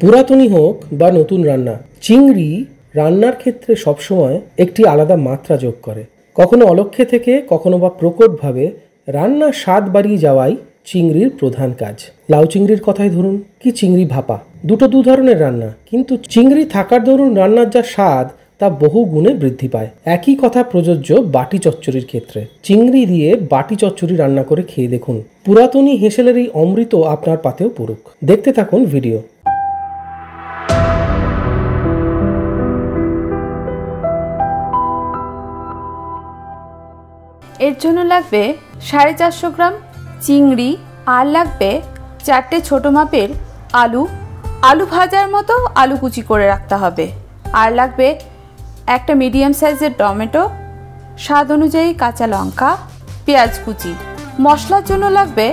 পুরাতনই হোক বা নতুন রান্না, চিংড়ি রান্নার ক্ষেত্রে সবসময় একটি আলাদা মাত্রা যোগ করে। কখনো অলক্ষ্যে থেকে, কখনো বা প্রকটভাবে রান্নার স্বাদ বাড়িয়ে যাওয়াই চিংড়ির প্রধান কাজ। লাউ চিংড়ির কথাই ধরুন, কি চিংড়ি ভাপা, দুটো দু ধরনের রান্না, কিন্তু চিংড়ি থাকার দরুন রান্নার যা স্বাদ তা বহু গুণে বৃদ্ধি পায়। একই কথা প্রযোজ্য বাটি চচ্চড়ির ক্ষেত্রে। চিংড়ি দিয়ে বাটি চচ্চড়ি রান্না করে খেয়ে দেখুন, পুরাতনই হেঁসেলের এই অমৃত আপনার পাতেও পড়ুক। দেখতে থাকুন ভিডিও। এর জন্য লাগবে 450 গ্রাম চিংড়ি, আর লাগবে 4টে ছোট মাপের আলু ভাজার মতো আলু কুচি করে রাখতে হবে, আর লাগবে একটা মিডিয়াম সাইজের টমেটো, স্বাদ অনুযায়ী কাঁচা লঙ্কা, পেঁয়াজ কুচি। মশলার জন্য লাগবে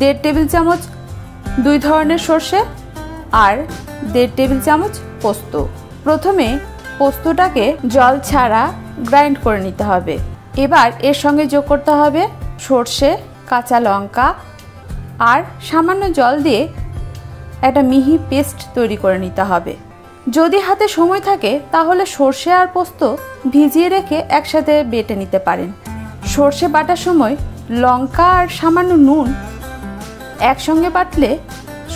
1.5 টেবিল চামচ 2 ধরনের সর্ষে আর 1.5 টেবিল চামচ পোস্ত। প্রথমে পোস্তটাকে জল ছাড়া গ্রাইন্ড করে নিতে হবে। এবার এর সঙ্গে যোগ করতে হবে সর্ষে, কাঁচা লঙ্কা আর সামান্য জল দিয়ে একটা মিহি পেস্ট তৈরি করে নিতে হবে। যদি হাতে সময় থাকে তাহলে সর্ষে আর পোস্ত ভিজিয়ে রেখে একসাথে বেটে নিতে পারেন। সর্ষে বাটার সময় লঙ্কা আর সামান্য নুন একসঙ্গে বাটলে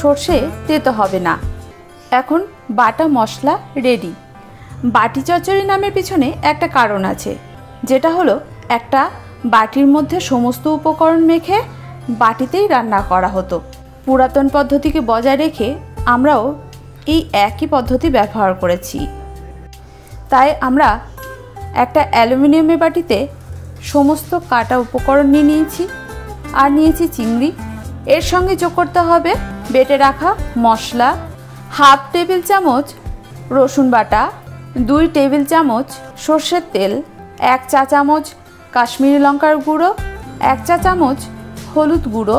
সর্ষে তেতো হবে না। এখন বাটা মশলা রেডি। বাটি চচ্চড়ি নামের পিছনে একটা কারণ আছে, যেটা হলো একটা বাটির মধ্যে সমস্ত উপকরণ মেখে বাটিতেই রান্না করা হতো। পুরাতন পদ্ধতিকে বজায় রেখে আমরাও এই একই পদ্ধতি ব্যবহার করেছি। তাই আমরা একটা অ্যালুমিনিয়ামের বাটিতে সমস্ত কাটা উপকরণ নিয়েছি, আর নিয়েছি চিংড়ি। এর সঙ্গে যোগ করতে হবে বেটে রাখা মশলা, 1/2 টেবিল চামচ রসুন বাটা, 2 টেবিল চামচ সর্ষের তেল, 1 চা চামচ কাশ্মীরি লঙ্কার গুঁড়ো, 1 চা চামচ হলুদ গুঁড়ো,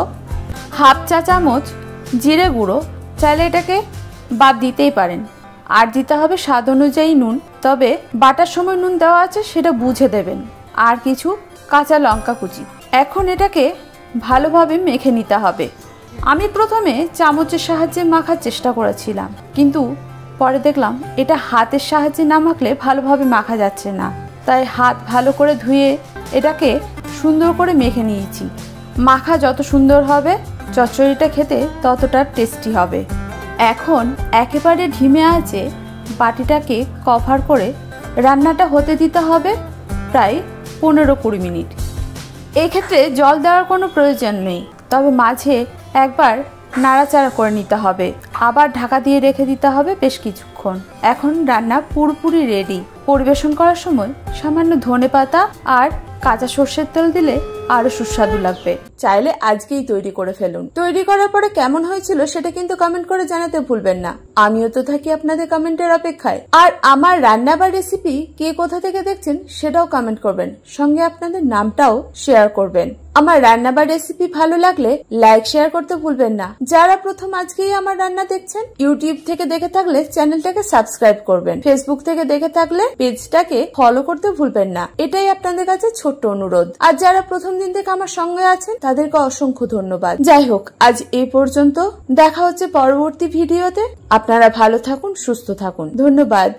1/2 চা চামচ জিরে গুঁড়ো। চাইলে এটাকে বাদ দিতেই পারেন। আর দিতে হবে স্বাদ অনুযায়ী নুন, তবে বাটার সময় নুন দেওয়া আছে সেটা বুঝে দেবেন। আর কিছু কাঁচা লঙ্কা কুচি। এখন এটাকে ভালোভাবে মেখে নিতে হবে। আমি প্রথমে চামচের সাহায্যে মাখার চেষ্টা করেছিলাম, কিন্তু পরে দেখলাম এটা হাতের সাহায্যে না মাখলে ভালোভাবে মাখা যাচ্ছে না। তাই হাত ভালো করে ধুয়ে এটাকে সুন্দর করে মেখে নিয়েছি। মাখা যত সুন্দর হবে চচ্চড়িটা খেতে ততটা টেস্টি হবে। এখন একেবারে ধিমে আঁচে বাটিটাকে কভার করে রান্নাটা হতে দিতে হবে প্রায় 15-20 মিনিট। এক্ষেত্রে জল দেওয়ার কোনো প্রয়োজন নেই, তবে মাঝে একবার নাড়াচাড়া করে নিতে হবে, আবার ঢাকা দিয়ে রেখে দিতে হবে বেশ কিছুক্ষণ। এখন রান্না পুরোপুরি রেডি। পরিবেশন করার সময় সামান্য ধনেপাতা আর কাঁচা সর্ষের তেল দিলে আরো সুস্বাদু লাগবে। চাইলে আজকেই তৈরি করে ফেলুন। তৈরি করার পরে কেমন হয়েছিল সেটা কিন্তু কমেন্ট করে জানাতে ভুলবেন না। আমিও তো থাকি আপনাদের কমেন্টের অপেক্ষায়। আর আমার রান্না বা রেসিপি কে কোথা থেকে দেখছেন সেটাও কমেন্ট করবেন, সঙ্গে আপনাদের নামটাও শেয়ার করবেন। আমার রান্না বা রেসিপি ভালো লাগলে লাইক শেয়ার করতে ভুলবেন না। যারা প্রথম আজকেই আমার রান্না দেখছেন, ইউটিউব থেকে দেখে থাকলে চ্যানেলটাকে সাবস্ক্রাইব করবেন, ফেসবুক থেকে দেখে থাকলে পেজটাকে ফলো করতে ভুলবেন না। এটাই আপনাদের কাছে ছোট্ট অনুরোধ। আর যারা প্রথম দিন থেকে আমার সঙ্গে আছেন তাদেরকে অসংখ্য ধন্যবাদ। যাই হোক, আজ এই পর্যন্ত। দেখা হচ্ছে পরবর্তী ভিডিওতে। আপনারা ভালো থাকুন, সুস্থ থাকুন। ধন্যবাদ।